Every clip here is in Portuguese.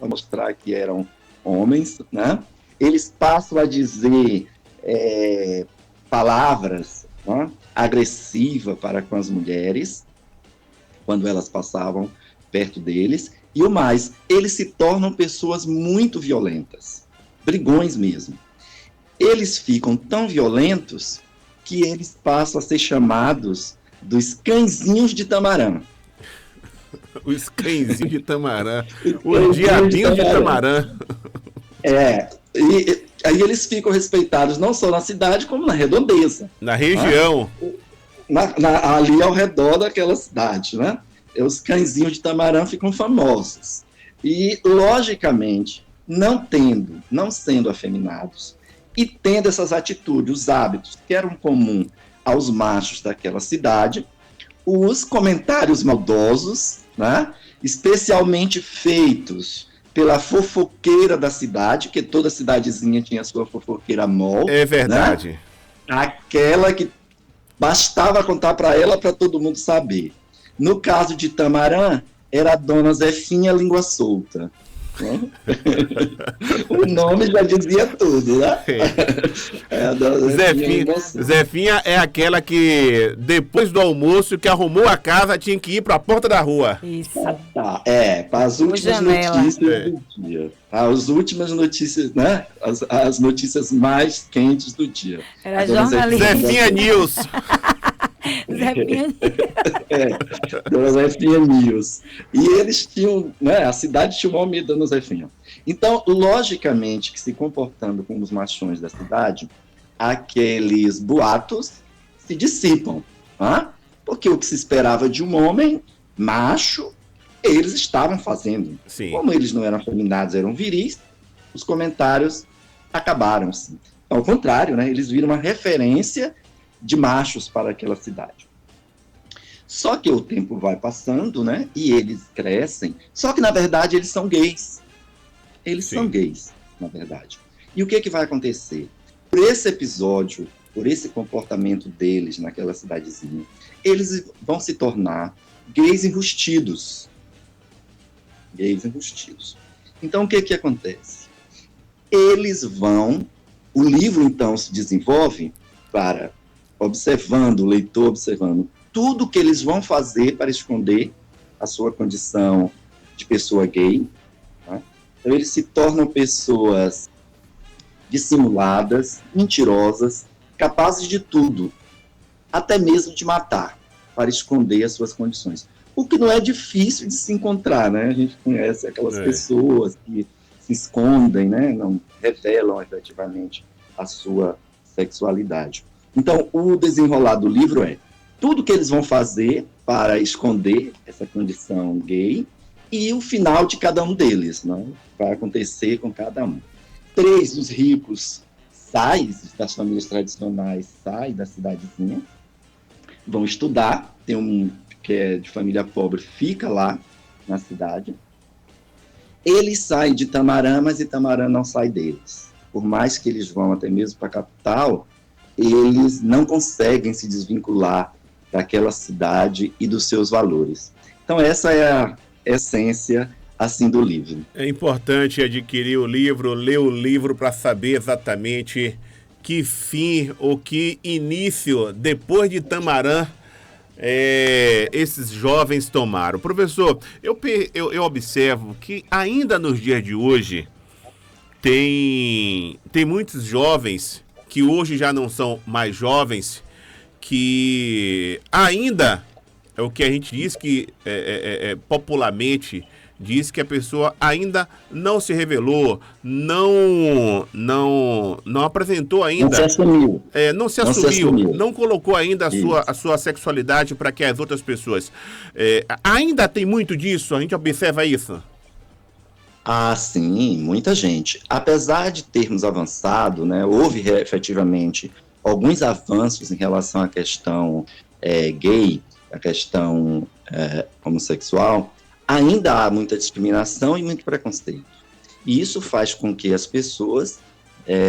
mostrar que eram homens, né? Eles passam a dizer palavras, né, agressivas para com as mulheres, quando elas passavam perto deles, e o mais, eles se tornam pessoas muito violentas, brigões mesmo. Eles ficam tão violentos que eles passam a ser chamados dos cãezinhos de Tamarã. Os cãezinhos de Tamarã. Os diabinhos de Tamarã. E aí eles ficam respeitados não só na cidade, como na redondeza. Na região. Ali ao redor daquela cidade, né? Os cãezinhos de Tamarã ficam famosos. E, logicamente, não sendo afeminados, e tendo essas atitudes, os hábitos que eram comuns aos machos daquela cidade, os comentários maldosos, né, especialmente feitos pela fofoqueira da cidade, que toda cidadezinha tinha sua fofoqueira mol. É verdade. Né, aquela que bastava contar para ela para todo mundo saber. No caso de Tamarã, era a dona Zefinha Língua Solta. O nome já dizia tudo, né? Zefinha é aquela que depois do almoço que arrumou a casa tinha que ir para a porta da rua. Isso. Para as últimas notícias do dia. As últimas notícias, né? As notícias mais quentes do dia. Era jornalista. Zefinha News. Dona Zefinha News. E eles tinham, né, a cidade tinha o nome da Dona Zefinha. Então, logicamente, que se comportando como os machões da cidade, aqueles boatos se dissipam, né? Porque o que se esperava de um homem macho, eles estavam fazendo. Sim. Como eles não eram afeminados, eram viris, os comentários acabaram, assim. Ao contrário, né, eles viram uma referência de machos para aquela cidade. Só que o tempo vai passando, né? E eles crescem. Só que, na verdade, eles são gays. Eles Sim. são gays, na verdade. E o que vai acontecer? Por esse episódio, por esse comportamento deles naquela cidadezinha, eles vão se tornar gays enrustidos. Gays enrustidos. Então, o que acontece? Eles vão... O livro, então, se desenvolve para... o leitor observando tudo que eles vão fazer para esconder a sua condição de pessoa gay. Tá? Então, eles se tornam pessoas dissimuladas, mentirosas, capazes de tudo, até mesmo de matar, para esconder as suas condições. O que não é difícil de se encontrar, né? A gente conhece aquelas pessoas que se escondem, né? Não revelam efetivamente a sua sexualidade. Então, o desenrolar do livro é tudo que eles vão fazer para esconder essa condição gay e o final de cada um deles, né? Vai acontecer com cada um. 3 dos ricos saem, das famílias tradicionais, saem da cidadezinha, vão estudar, tem um que é de família pobre, fica lá na cidade. Eles saem de Tamarã, mas Itamarã não sai deles. Por mais que eles vão até mesmo para a capital, eles não conseguem se desvincular daquela cidade e dos seus valores. Então, essa é a essência, assim, do livro. É importante adquirir o livro, ler o livro para saber exatamente que fim ou que início, depois de Tamarã, esses jovens tomaram. Professor, eu observo que ainda nos dias de hoje tem muitos jovens que hoje já não são mais jovens, que ainda é o que a gente diz que popularmente diz que a pessoa ainda não se revelou, não apresentou ainda, não se assumiu, não se assumiu, não colocou ainda a sua sexualidade para que as outras pessoas. Ainda tem muito disso, a gente observa isso. Ah, sim, muita gente. Apesar de termos avançado, né, houve efetivamente alguns avanços em relação à questão gay, à questão homossexual, ainda há muita discriminação e muito preconceito. E isso faz com que as pessoas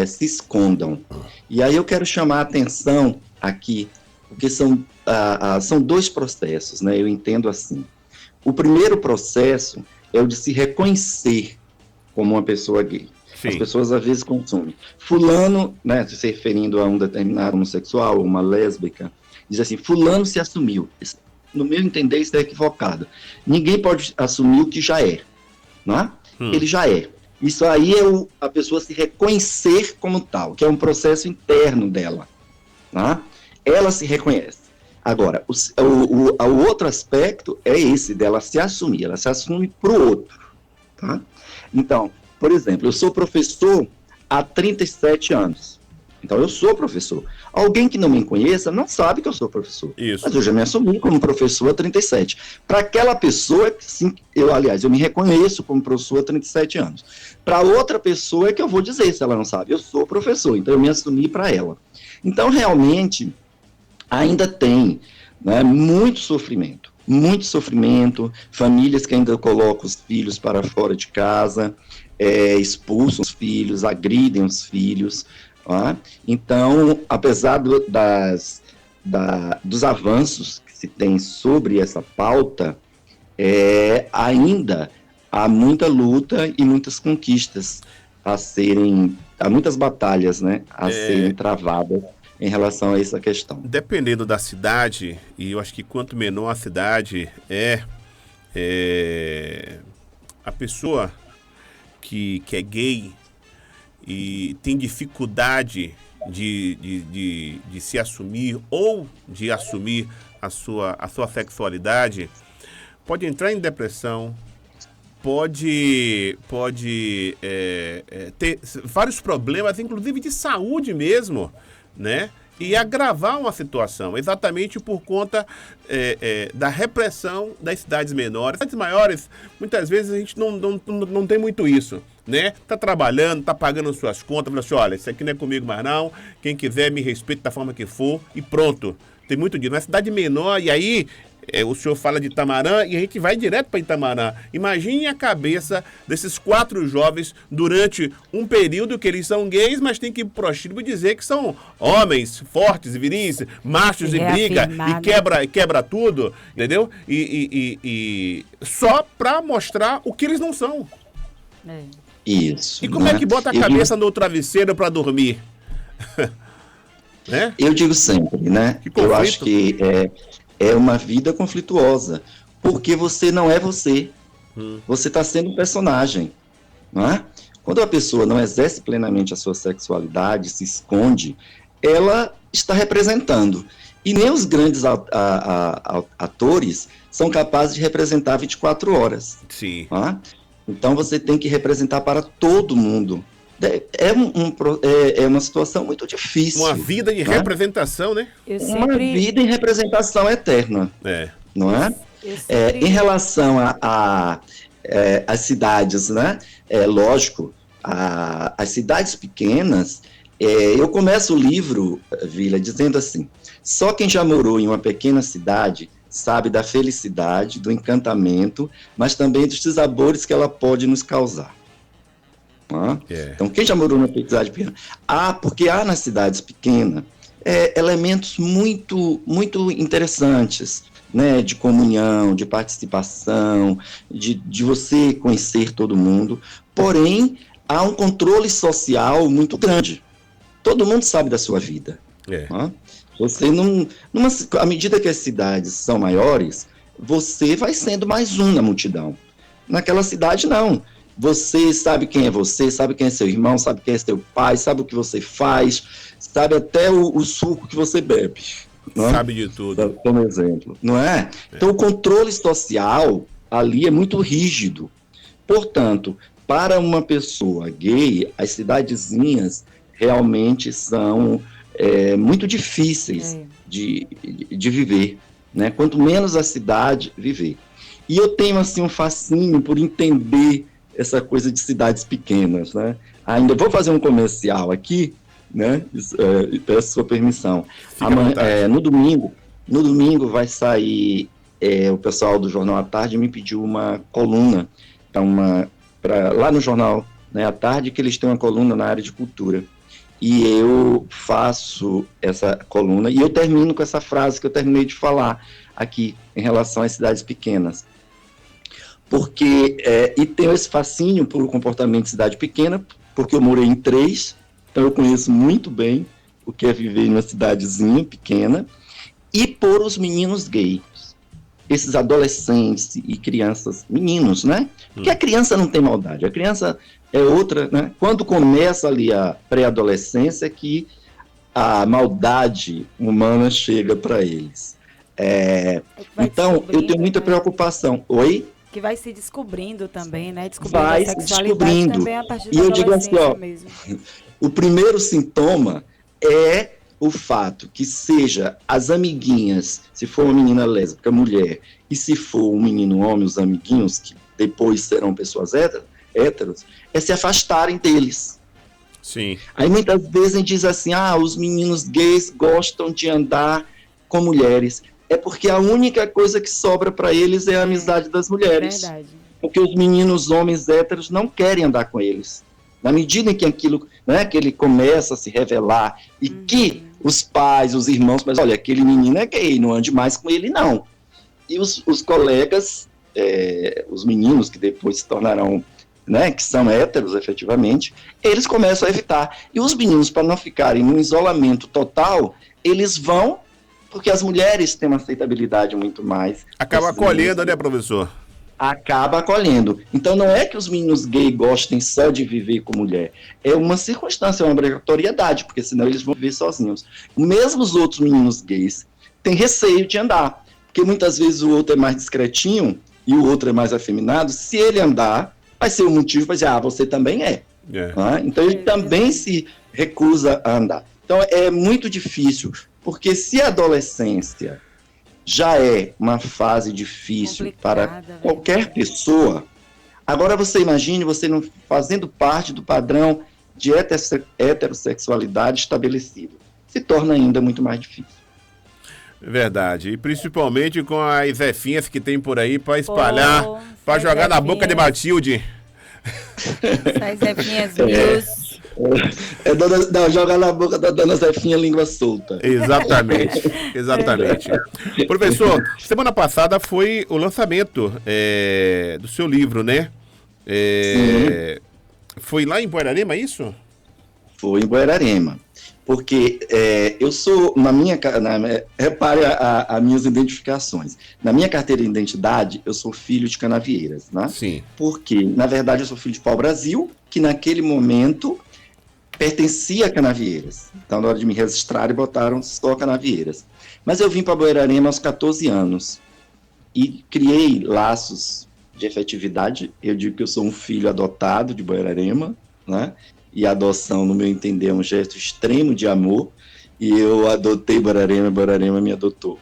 se escondam. E aí eu quero chamar a atenção aqui, porque são 2 processos, né, eu entendo assim. O primeiro processo é o de se reconhecer como uma pessoa gay. Sim. As pessoas às vezes consomem. Fulano, né, se referindo a um determinado homossexual, uma lésbica, diz assim, fulano se assumiu. No meu entender, isso é equivocado. Ninguém pode assumir o que já é, não é? Ele já é. Isso aí é a pessoa se reconhecer como tal, que é um processo interno dela, não é? Ela se reconhece. Agora, o outro aspecto é esse, dela se assumir. Ela se assume para o outro, tá? Então, por exemplo, eu sou professor há 37 anos. Então, eu sou professor. Alguém que não me conheça não sabe que eu sou professor. Isso. Mas eu já me assumi como professor há 37. Para aquela pessoa, sim, eu me reconheço como professor há 37 anos. Para outra pessoa é que eu vou dizer, se ela não sabe, eu sou professor, então eu me assumi para ela. Então, realmente, ainda tem, né, muito sofrimento, famílias que ainda colocam os filhos para fora de casa, expulsam os filhos, agridem os filhos. Tá? Então, apesar dos avanços que se tem sobre essa pauta, ainda há muita luta e muitas conquistas há muitas batalhas, né, a serem travadas em relação a essa questão. Dependendo da cidade, e eu acho que quanto menor a cidade a pessoa que é gay e tem dificuldade de se assumir ou de assumir a sua sexualidade, pode entrar em depressão, pode ter vários problemas, inclusive de saúde mesmo, né? E agravar uma situação, exatamente por conta da repressão das cidades menores. Cidades maiores, muitas vezes a gente não tem muito isso, né? Tá trabalhando, tá pagando suas contas, fala assim, olha, isso aqui não é comigo mais não, quem quiser me respeita da forma que for, e pronto. Tem muito disso. Na cidade menor, e aí o senhor fala de Itamarã e a gente vai direto para Itamarã. Imagine a cabeça desses 4 jovens durante um período que eles são gays, mas tem que ir pro prostíbulo dizer que são homens fortes, viris, machos e briga e quebra tudo, entendeu? E só para mostrar o que eles não são. Isso. E como é que bota a cabeça no travesseiro para dormir? Né? Eu digo sempre, né? Eu acho que é uma vida conflituosa, porque você não é você. Você está sendo um personagem, não é? Quando a pessoa não exerce plenamente a sua sexualidade, se esconde, ela está representando. E nem os grandes atores são capazes de representar 24 horas. Sim. Não é? Então você tem que representar para todo mundo. É uma situação muito difícil. Uma vida de representação, né? Uma vida em representação eterna. Não é? Em relação às cidades, né? Lógico, as cidades pequenas, eu começo o livro, Vila, dizendo assim, só quem já morou em uma pequena cidade sabe da felicidade, do encantamento, mas também dos desabores que ela pode nos causar. Então, quem já morou numa cidade pequena? Porque há nas cidades pequenas elementos muito, muito interessantes, né, de comunhão, de participação, de você conhecer todo mundo, porém, há um controle social muito grande. Todo mundo sabe da sua vida. Você à medida que as cidades são maiores, você vai sendo mais um na multidão. Naquela cidade, não. Você sabe quem é você, sabe quem é seu irmão, sabe quem é seu pai, sabe o que você faz, sabe até o suco que você bebe. Sabe de tudo. Como exemplo, não é? Então, o controle social ali é muito rígido. Portanto, para uma pessoa gay, as cidadezinhas realmente são muito difíceis de viver, né? Quanto menos a cidade, viver. E eu tenho, assim, um fascínio por entender essa coisa de cidades pequenas, né? Ainda vou fazer um comercial aqui, né? Peço sua permissão. No domingo vai sair, o pessoal do Jornal à Tarde me pediu uma coluna, lá no Jornal, né, à Tarde, que eles têm uma coluna na área de cultura. E eu faço essa coluna, e eu termino com essa frase que eu terminei de falar aqui, em relação às cidades pequenas. porque e tenho esse fascínio por comportamento de cidade pequena, porque eu morei em 3, então eu conheço muito bem o que é viver em uma cidadezinha pequena, e por os meninos gays, esses adolescentes e crianças, meninos, né? Porque a criança não tem maldade, a criança é outra, né? Quando começa ali a pré-adolescência que a maldade humana chega para eles. Então, eu tenho muita preocupação. Oi? Que vai se descobrindo também, né? Descobrindo vai a se sexualidade descobrindo. também a partir E da eu digo assim, ó, mesmo. o primeiro sintoma é o fato que seja as amiguinhas, se for uma menina lésbica, mulher, e se for um menino homem, os amiguinhos, que depois serão pessoas héteros, é se afastarem deles. Sim. Aí muitas vezes a gente diz assim, os meninos gays gostam de andar com mulheres. É porque a única coisa que sobra para eles é a amizade das mulheres. Verdade. Porque os meninos homens héteros não querem andar com eles. Na medida em que aquilo, né, que ele começa a se revelar e que os pais, os irmãos, mas olha, aquele menino é gay, não ande mais com ele não. E os colegas, os meninos que depois se tornarão, né, que são héteros efetivamente, eles começam a evitar. E os meninos, para não ficarem num isolamento total, eles vão, porque as mulheres têm uma aceitabilidade muito mais. Acaba acolhendo, né, professor? Acaba acolhendo. Então não é que os meninos gays gostem só de viver com mulher, é uma circunstância, é uma obrigatoriedade, porque senão eles vão viver sozinhos. Mesmo os outros meninos gays têm receio de andar, porque muitas vezes o outro é mais discretinho e o outro é mais afeminado. Se ele andar, vai ser um motivo para dizer, você também é. Então ele também se recusa a andar. Então é muito difícil, porque se a adolescência já é uma fase difícil para qualquer pessoa, agora você imagine você não fazendo parte do padrão de heterossexualidade estabelecido. Se torna ainda muito mais difícil. Verdade. E principalmente com as Zefinhas que tem por aí para espalhar, para jogar na boca de Matilde. As Zefinhas views. Jogar na boca da dona Zefinha língua solta. Exatamente, exatamente. Professor, semana passada foi o lançamento do seu livro, né? Foi lá em Buerarema, isso? Foi em Buerarema. Porque eu sou, repare as minhas identificações. Na minha carteira de identidade, eu sou filho de Canavieiras, né? Sim. Porque, na verdade, eu sou filho de pau-brasil, que naquele momento pertencia a Canavieiras. Então, na hora de me registrar, botaram só Canavieiras. Mas eu vim para Buerarema aos 14 anos e criei laços de efetividade. Eu digo que eu sou um filho adotado de Buerarema, né? E a adoção, no meu entender, é um gesto extremo de amor, e eu adotei Buerarema, Buerarema me adotou.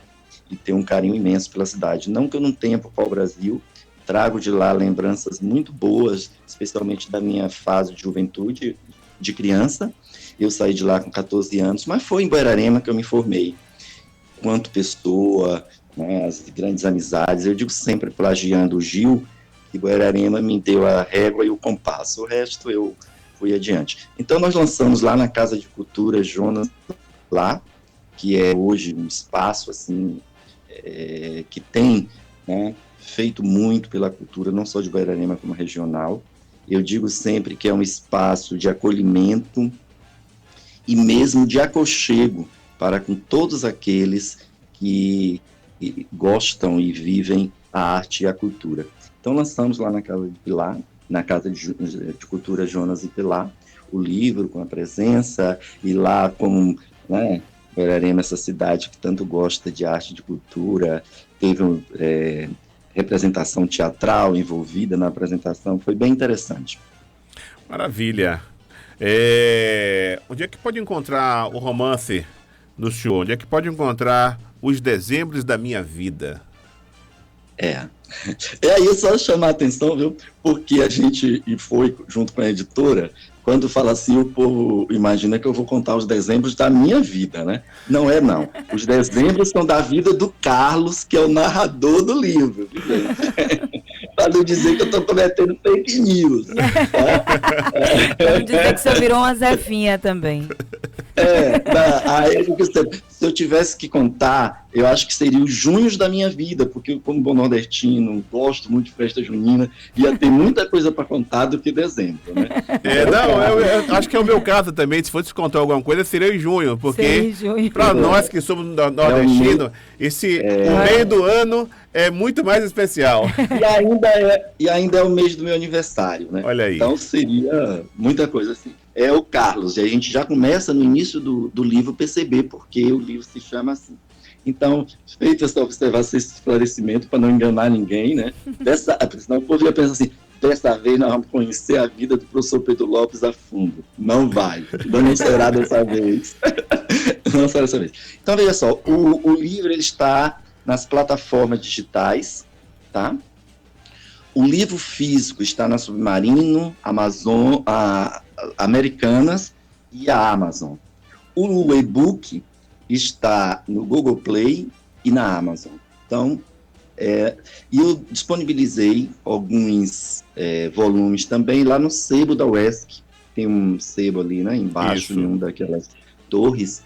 E tenho um carinho imenso pela cidade. Não que eu não tenha para o pau-brasil, trago de lá lembranças muito boas, especialmente da minha fase de juventude, de criança. Eu saí de lá com 14 anos, mas foi em Buerarema que eu me formei. Quanto pessoa, né, as grandes amizades. Eu digo sempre, plagiando o Gil, que Buerarema me deu a régua e o compasso. O resto eu fui adiante. Então nós lançamos lá na Casa de Cultura Jonas, lá, que é hoje um espaço assim, que tem, né, feito muito pela cultura, não só de Buerarema como regional. Eu digo sempre que é um espaço de acolhimento e mesmo de aconchego para com todos aqueles que gostam e vivem a arte e a cultura. Então lançamos lá na Casa de Pilar, na Casa de Cultura Jonas e Pilar, o livro com a presença, e lá como, né, Buerarema, essa cidade que tanto gosta de arte e de cultura, teve representação teatral envolvida na apresentação, foi bem interessante. Maravilha. Onde é que pode encontrar o romance do senhor? Onde é que pode encontrar Os Dezembros da Minha Vida? Aí só chamar a atenção, viu? Porque a gente foi junto com a editora, quando fala assim, o povo imagina que eu vou contar os dezembros da minha vida, né? Não é, não. Os dezembros são da vida do Carlos, que é o narrador do livro. Para não dizer que eu estou cometendo fake news. Para não dizer que você virou uma Zefinha também. Se eu tivesse que contar, eu acho que seria os junhos da minha vida, porque eu, como bom nordestino, gosto muito de festa junina, ia ter muita coisa para contar do que dezembro, né? Eu acho que é o meu caso também. Se fosse contar alguma coisa, seria em junho, porque para nós que somos nordestinos, o meio do ano é muito mais especial. E ainda é o mês do meu aniversário, né? Olha aí. Então seria muita coisa assim. É o Carlos, e a gente já começa no início do livro perceber porque o livro se chama assim. Então, feito essa observação, esse esclarecimento, para não enganar ninguém, né? Senão o povo ia pensar assim, dessa vez nós vamos conhecer a vida do professor Pedro Lopes a fundo. Não vai, não será dessa vez. Não será dessa vez. Então, veja só, o livro ele está nas plataformas digitais, tá? O livro físico está na Submarino, Amazon, Americanas e a Amazon. O e-book está no Google Play e na Amazon. Então, eu disponibilizei alguns volumes também lá no sebo da UESC. Tem um sebo ali, né, embaixo, em uma daquelas torres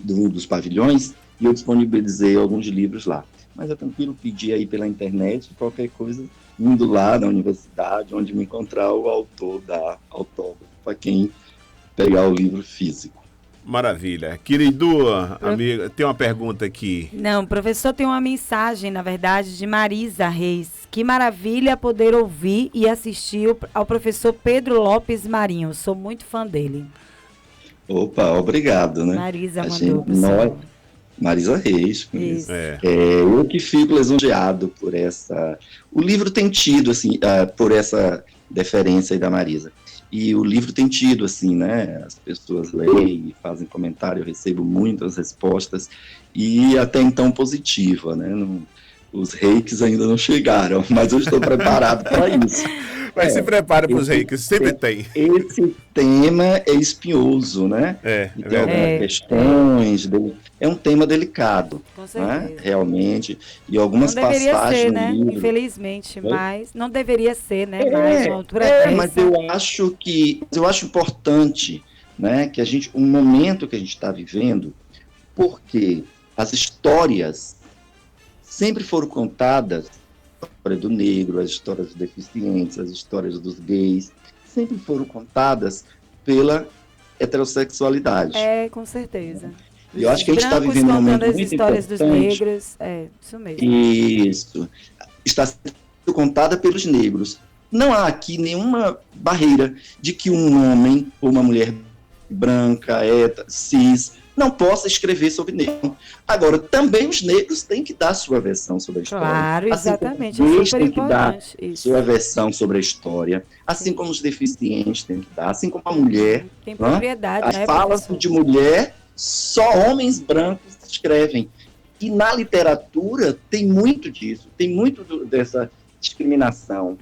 dos pavilhões, e eu disponibilizei alguns livros lá. Mas é tranquilo pedir aí pela internet, qualquer coisa, indo lá na universidade, onde me encontrar o autor da autógrafo, para quem pegar o livro físico. Maravilha. Querido amigo, tem uma pergunta aqui. Não, o professor tem uma mensagem, na verdade, de Marisa Reis. Que maravilha poder ouvir e assistir ao professor Pedro Lopes Marinho. Sou muito fã dele. Opa, obrigado, né? Marisa mandou, professor. Marisa Reis. Isso. Eu que fico lisonjeado por essa... O livro tem tido, assim, por essa deferência aí da Marisa. E o livro tem tido, assim, né? As pessoas leem e fazem comentário, eu recebo muitas respostas, e até então positiva, né? Os reikes ainda não chegaram, mas eu estou preparado para isso. Mas se prepare para os reikes, sempre tem. Esse tema é espinhoso, né? E tem algumas questões... É um tema delicado, né? Realmente, e algumas passagens no livro... Infelizmente, mas não deveria ser, né? Mais uma altura dessa. Mas eu acho importante, né? Que um momento que a gente está vivendo, porque as histórias sempre foram contadas, a história do negro, as histórias dos deficientes, as histórias dos gays, sempre foram contadas pela heterossexualidade. Com certeza. E eu acho que a gente está vivendo um momento muito histórias importante. Dos negros, isso mesmo. Isso. Está sendo contada pelos negros. Não há aqui nenhuma barreira de que um homem ou uma mulher branca, cis, não possa escrever sobre negro. Agora, também os negros têm que dar sua versão sobre a história. Claro, exatamente. Assim, eles têm que dar sua versão sobre a história, assim como os deficientes têm que dar, assim como a mulher. Tem propriedade, né? As falas de mulher, só homens brancos escrevem. E na literatura tem muito disso, tem muito dessa discriminação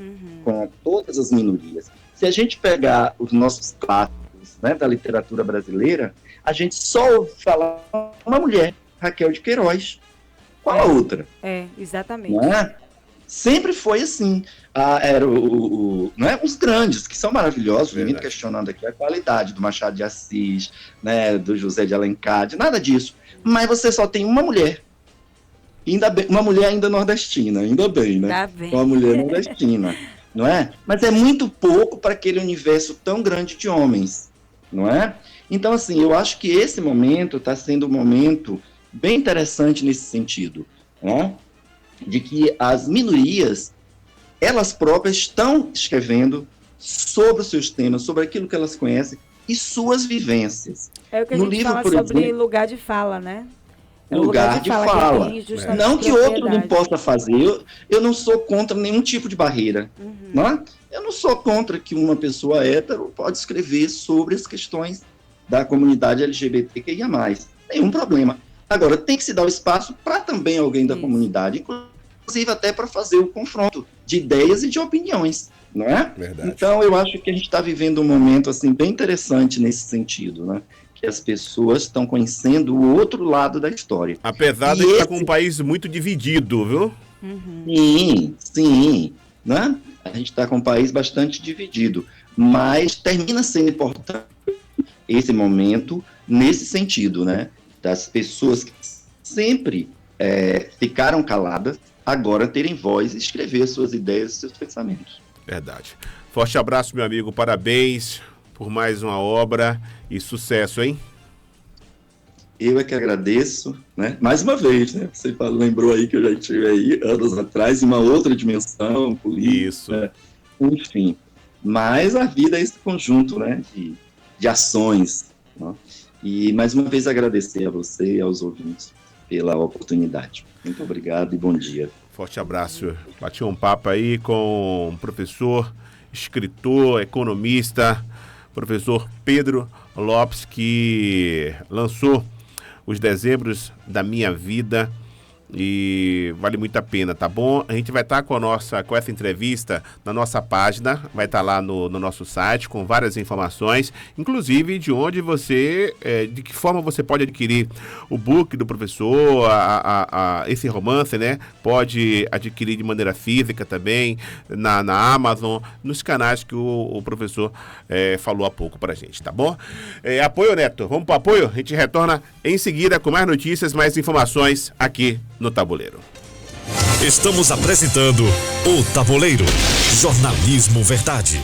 com todas as minorias. Se a gente pegar os nossos clássicos, né, da literatura brasileira, a gente só ouve falar uma mulher, Raquel de Queiroz. Qual a outra? Exatamente. Não é? Sempre foi assim. Era não é? Os grandes, que são maravilhosos, vivendo questionando aqui a qualidade do Machado de Assis, né, do José de Alencar, de nada disso. Mas você só tem uma mulher. Ainda bem, uma mulher ainda nordestina, ainda bem, né? Tá bem. Uma mulher nordestina, não é? Mas é muito pouco para aquele universo tão grande de homens, não é? Então, assim, eu acho que esse momento está sendo um momento bem interessante nesse sentido, né? De que as minorias, elas próprias estão escrevendo sobre os seus temas, sobre aquilo que elas conhecem e suas vivências. É o que a gente fala sobre lugar de fala, né? Lugar de fala. Não que outro não possa fazer. Eu não sou contra nenhum tipo de barreira. Não é? Eu não sou contra que uma pessoa hétero pode escrever sobre as questões da comunidade LGBTQIA+. Nenhum problema. Agora, tem que se dar o espaço para também alguém da comunidade, inclusive até para fazer o confronto de ideias e de opiniões, não é? Verdade. Então, eu acho que a gente está vivendo um momento assim, bem interessante nesse sentido, né? Que as pessoas estão conhecendo o outro lado da história. Apesar de estar com um país muito dividido, viu? Sim, né? A gente está com um país bastante dividido, mas termina sendo importante esse momento nesse sentido, né? Das pessoas que sempre ficaram caladas, agora terem voz e escrever suas ideias, seus pensamentos. Verdade. Forte abraço, meu amigo. Parabéns por mais uma obra e sucesso, hein? Eu é que agradeço, né? Mais uma vez, né? Você lembrou aí que eu já estive aí anos atrás, em uma outra dimensão política. Isso. Né? Enfim. Mas a vida é esse conjunto, né? De ações. Né? E mais uma vez agradecer a você e aos ouvintes pela oportunidade. Muito obrigado e bom dia. Forte abraço. Bati um papo aí com o professor, escritor, economista, professor Pedro Lopes, que lançou Os Dezembros da Minha Vida, e vale muito a pena, tá bom? A gente vai estar com essa entrevista na nossa página, vai estar lá no nosso site com várias informações, inclusive de onde você, de que forma você pode adquirir o book do professor, esse romance, né? Pode adquirir de maneira física também, na Amazon, nos canais que o professor falou há pouco pra gente, tá bom? Apoio, Neto, vamos pro apoio? A gente retorna em seguida com mais notícias, mais informações aqui no Tabuleiro. Estamos apresentando o Tabuleiro. Jornalismo Verdade.